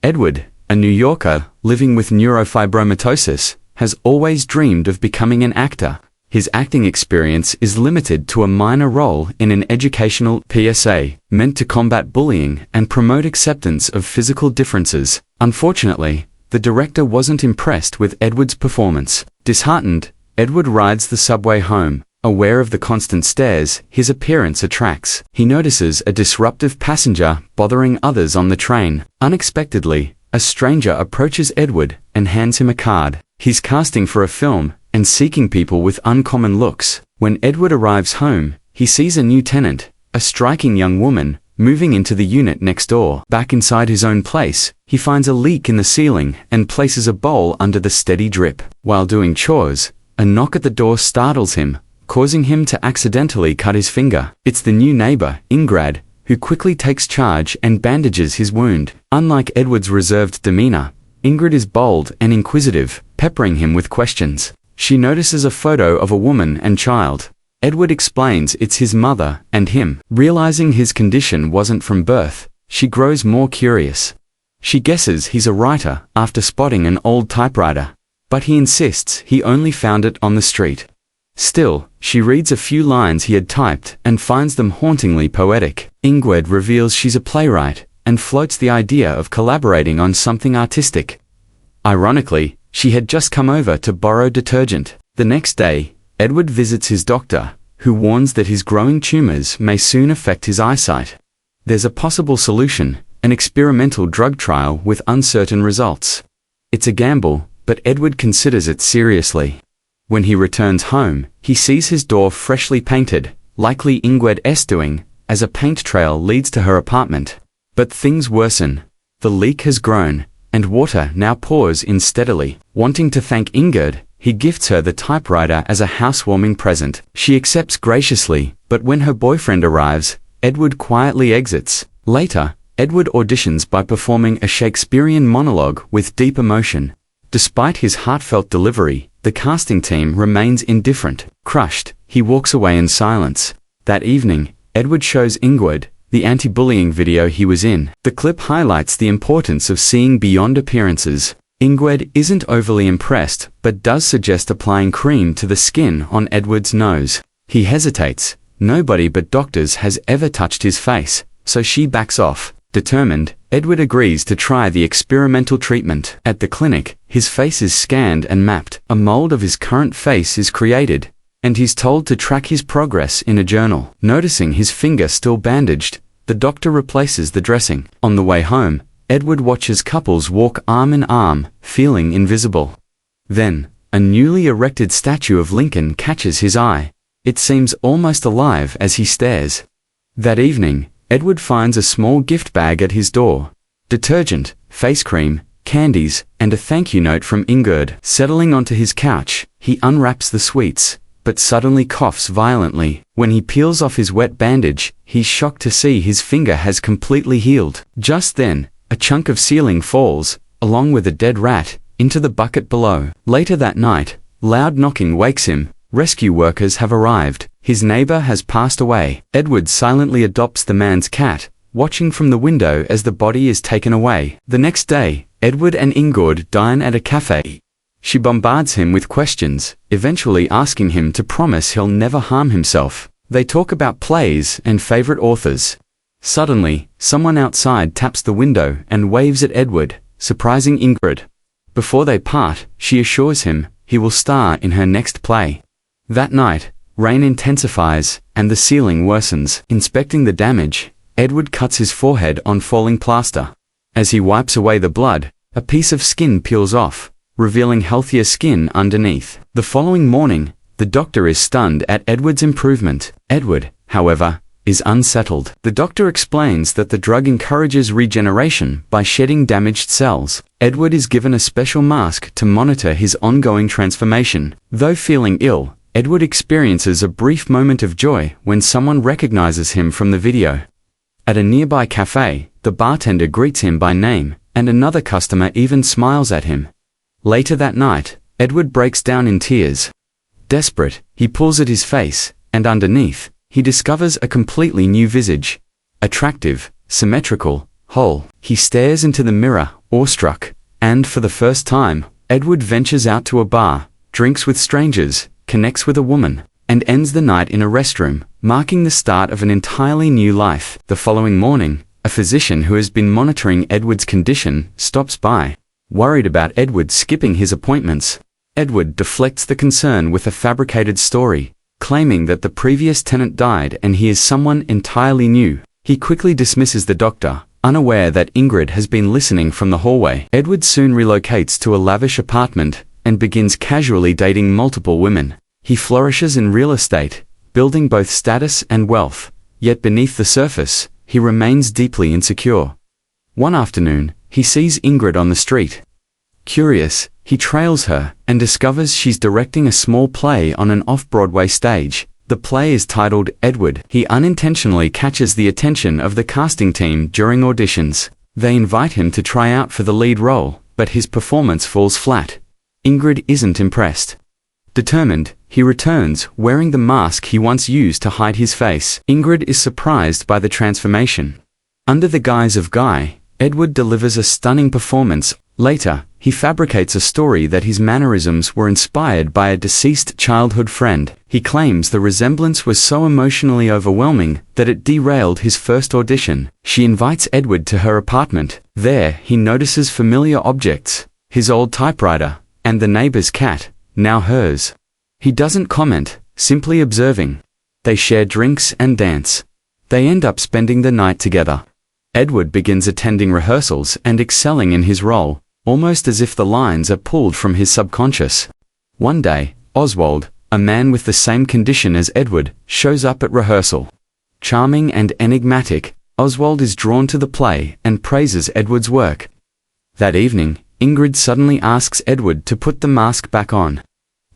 Edward, a New Yorker living with neurofibromatosis, has always dreamed of becoming an actor. His acting experience is limited to a minor role in an educational PSA meant to combat bullying and promote acceptance of physical differences. Unfortunately, the director wasn't impressed with Edward's performance. Disheartened, Edward rides the subway home. Aware of the constant stares his appearance attracts, he notices a disruptive passenger bothering others on the train. Unexpectedly, a stranger approaches Edward and hands him a card. He's casting for a film and seeking people with uncommon looks. When Edward arrives home, he sees a new tenant, a striking young woman, moving into the unit next door. Back inside his own place, he finds a leak in the ceiling and places a bowl under the steady drip. While doing chores, a knock at the door startles him, causing him to accidentally cut his finger. It's the new neighbor, Ingrid, who quickly takes charge and bandages his wound. Unlike Edward's reserved demeanor, Ingrid is bold and inquisitive, peppering him with questions. She notices a photo of a woman and child. Edward explains it's his mother and him. Realizing his condition wasn't from birth, she grows more curious. She guesses he's a writer after spotting an old typewriter, but he insists he only found it on the street. Still, she reads a few lines he had typed and finds them hauntingly poetic. Ingrid reveals she's a playwright and floats the idea of collaborating on something artistic. Ironically, she had just come over to borrow detergent. The next day, Edward visits his doctor, who warns that his growing tumors may soon affect his eyesight. There's a possible solution, an experimental drug trial with uncertain results. It's a gamble, but Edward considers it seriously. When he returns home, he sees his door freshly painted, likely Ingrid's doing, as a paint trail leads to her apartment. But things worsen. The leak has grown, and water now pours in steadily. Wanting to thank Ingrid, he gifts her the typewriter as a housewarming present. She accepts graciously, but when her boyfriend arrives, Edward quietly exits. Later, Edward auditions by performing a Shakespearean monologue with deep emotion. Despite his heartfelt delivery, the casting team remains indifferent. Crushed, he walks away in silence. That evening, Edward shows Ingrid the anti-bullying video he was in. The clip highlights the importance of seeing beyond appearances. Ingrid isn't overly impressed, but does suggest applying cream to the skin on Edward's nose. He hesitates. Nobody but doctors has ever touched his face, so she backs off. Determined, Edward agrees to try the experimental treatment. At the clinic, his face is scanned and mapped. A mold of his current face is created, and he's told to track his progress in a journal. Noticing his finger still bandaged, the doctor replaces the dressing. On the way home, Edward watches couples walk arm in arm, feeling invisible. Then, a newly erected statue of Lincoln catches his eye. It seems almost alive as he stares. That evening, Edward finds a small gift bag at his door. Detergent, face cream, candies, and a thank you note from Ingrid. Settling onto his couch, he unwraps the sweets, but suddenly coughs violently. When he peels off his wet bandage, he's shocked to see his finger has completely healed. Just then, a chunk of ceiling falls, along with a dead rat, into the bucket below. Later that night, loud knocking wakes him. Rescue workers have arrived. His neighbor has passed away. Edward silently adopts the man's cat, watching from the window as the body is taken away. The next day, Edward and Ingrid dine at a cafe. She bombards him with questions, eventually asking him to promise he'll never harm himself. They talk about plays and favorite authors. Suddenly, someone outside taps the window and waves at Edward, surprising Ingrid. Before they part, she assures him he will star in her next play. That night, rain intensifies, and the ceiling worsens. Inspecting the damage, Edward cuts his forehead on falling plaster. As he wipes away the blood, a piece of skin peels off, revealing healthier skin underneath. The following morning, the doctor is stunned at Edward's improvement. Edward, however, is unsettled. The doctor explains that the drug encourages regeneration by shedding damaged cells. Edward is given a special mask to monitor his ongoing transformation. Though feeling ill, Edward experiences a brief moment of joy when someone recognizes him from the video. At a nearby cafe, the bartender greets him by name, and another customer even smiles at him. Later that night, Edward breaks down in tears. Desperate, he pulls at his face, and underneath, he discovers a completely new visage. Attractive, symmetrical, whole. He stares into the mirror, awestruck, and for the first time, Edward ventures out to a bar, drinks with strangers, connects with a woman, and ends the night in a restroom, marking the start of an entirely new life. The following morning, a physician who has been monitoring Edward's condition stops by, worried about Edward skipping his appointments. Edward deflects the concern with a fabricated story, claiming that the previous tenant died and he is someone entirely new. He quickly dismisses the doctor, unaware that Ingrid has been listening from the hallway. Edward soon relocates to a lavish apartment and begins casually dating multiple women. He flourishes in real estate, building both status and wealth, yet beneath the surface, he remains deeply insecure. One afternoon, he sees Ingrid on the street. Curious, he trails her and discovers she's directing a small play on an off-Broadway stage. The play is titled Edward. He unintentionally catches the attention of the casting team during auditions. They invite him to try out for the lead role, but his performance falls flat. Ingrid isn't impressed. Determined, he returns, wearing the mask he once used to hide his face. Ingrid is surprised by the transformation. Under the guise of Guy, Edward delivers a stunning performance. Later, he fabricates a story that his mannerisms were inspired by a deceased childhood friend. He claims the resemblance was so emotionally overwhelming that it derailed his first audition. She invites Edward to her apartment. There, he notices familiar objects, his old typewriter, and the neighbor's cat, now hers. He doesn't comment, simply observing. They share drinks and dance. They end up spending the night together. Edward begins attending rehearsals and excelling in his role, almost as if the lines are pulled from his subconscious. One day, Oswald, a man with the same condition as Edward, shows up at rehearsal. Charming and enigmatic, Oswald is drawn to the play and praises Edward's work. That evening, Ingrid suddenly asks Edward to put the mask back on.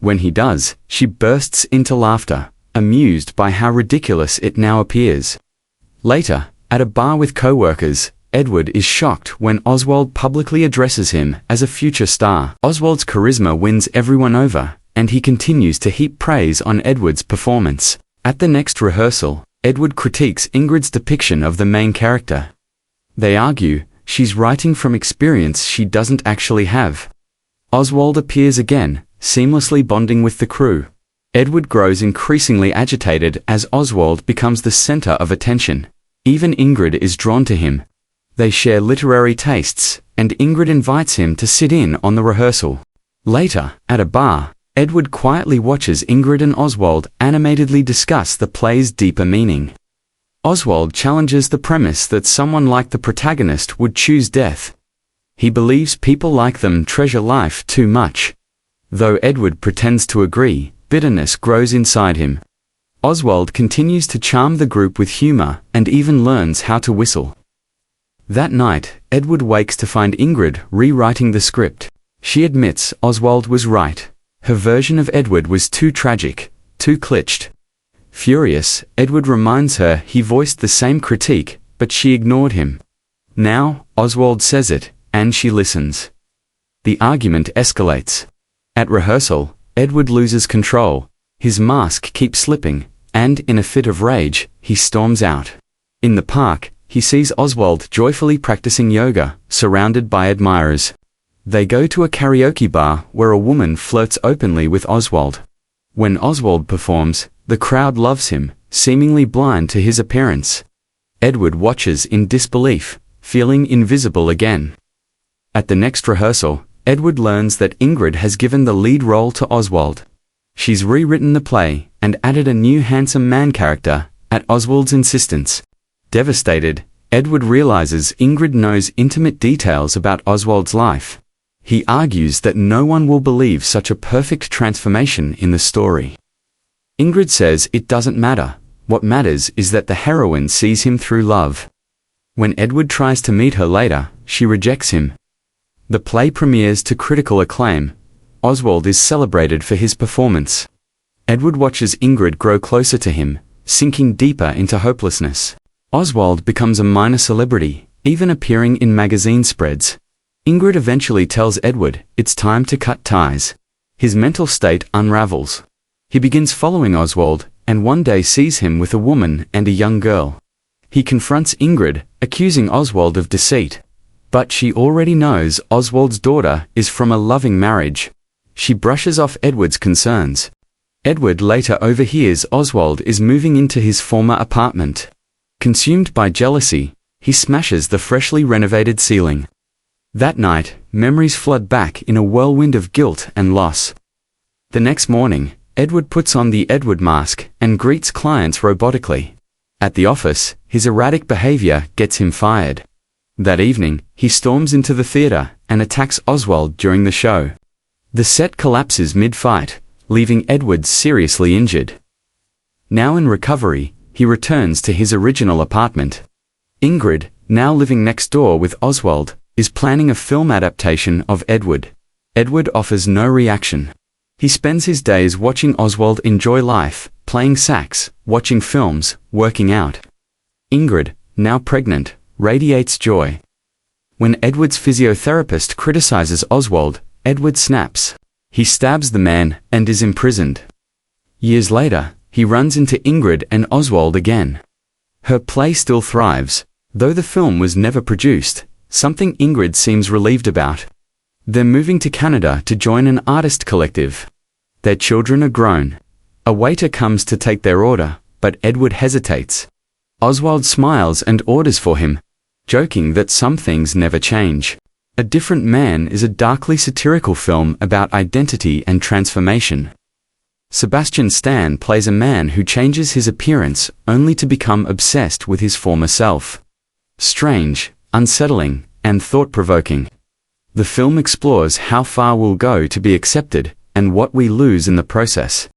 When he does, she bursts into laughter, amused by how ridiculous it now appears. Later, at a bar with co-workers, Edward is shocked when Oswald publicly addresses him as a future star. Oswald's charisma wins everyone over, and he continues to heap praise on Edward's performance. At the next rehearsal, Edward critiques Ingrid's depiction of the main character. They argue she's writing from experience she doesn't actually have. Oswald appears again, seamlessly bonding with the crew. Edward grows increasingly agitated as Oswald becomes the center of attention. Even Ingrid is drawn to him. They share literary tastes, and Ingrid invites him to sit in on the rehearsal. Later, at a bar, Edward quietly watches Ingrid and Oswald animatedly discuss the play's deeper meaning. Oswald challenges the premise that someone like the protagonist would choose death. He believes people like them treasure life too much. Though Edward pretends to agree, bitterness grows inside him. Oswald continues to charm the group with humor and even learns how to whistle. That night, Edward wakes to find Ingrid rewriting the script. She admits Oswald was right. Her version of Edward was too tragic, too cliché. Furious, Edward reminds her he voiced the same critique, but she ignored him. Now, Oswald says it, and she listens. The argument escalates. At rehearsal, Edward loses control. His mask keeps slipping, and in a fit of rage, he storms out. In the park, he sees Oswald joyfully practicing yoga, surrounded by admirers. They go to a karaoke bar where a woman flirts openly with Oswald. When Oswald performs, the crowd loves him, seemingly blind to his appearance. Edward watches in disbelief, feeling invisible again. At the next rehearsal, Edward learns that Ingrid has given the lead role to Oswald. She's rewritten the play and added a new handsome man character, at Oswald's insistence. Devastated, Edward realizes Ingrid knows intimate details about Oswald's life. He argues that no one will believe such a perfect transformation in the story. Ingrid says it doesn't matter. What matters is that the heroine sees him through love. When Edward tries to meet her later, she rejects him. The play premieres to critical acclaim. Oswald is celebrated for his performance. Edward watches Ingrid grow closer to him, sinking deeper into hopelessness. Oswald becomes a minor celebrity, even appearing in magazine spreads. Ingrid eventually tells Edward it's time to cut ties. His mental state unravels. He begins following Oswald, and one day sees him with a woman and a young girl. He confronts Ingrid, accusing Oswald of deceit. But she already knows Oswald's daughter is from a loving marriage. She brushes off Edward's concerns. Edward later overhears Oswald is moving into his former apartment. Consumed by jealousy, he smashes the freshly renovated ceiling. That night, memories flood back in a whirlwind of guilt and loss. The next morning, Edward puts on the Edward mask and greets clients robotically. At the office, his erratic behavior gets him fired. That evening, he storms into the theater and attacks Oswald during the show. The set collapses mid-fight, leaving Edward seriously injured. Now in recovery, he returns to his original apartment. Ingrid, now living next door with Oswald, is planning a film adaptation of Edward. Edward offers no reaction. He spends his days watching Oswald enjoy life, playing sax, watching films, working out. Ingrid, now pregnant, radiates joy. When Edward's physiotherapist criticizes Oswald, Edward snaps. He stabs the man and is imprisoned. Years later, he runs into Ingrid and Oswald again. Her play still thrives, though the film was never produced, something Ingrid seems relieved about. They're moving to Canada to join an artist collective. Their children are grown. A waiter comes to take their order, but Edward hesitates. Oswald smiles and orders for him, joking that some things never change. A Different Man is a darkly satirical film about identity and transformation. Sebastian Stan plays a man who changes his appearance only to become obsessed with his former self. Strange, unsettling, and thought-provoking. The film explores how far we'll go to be accepted and what we lose in the process.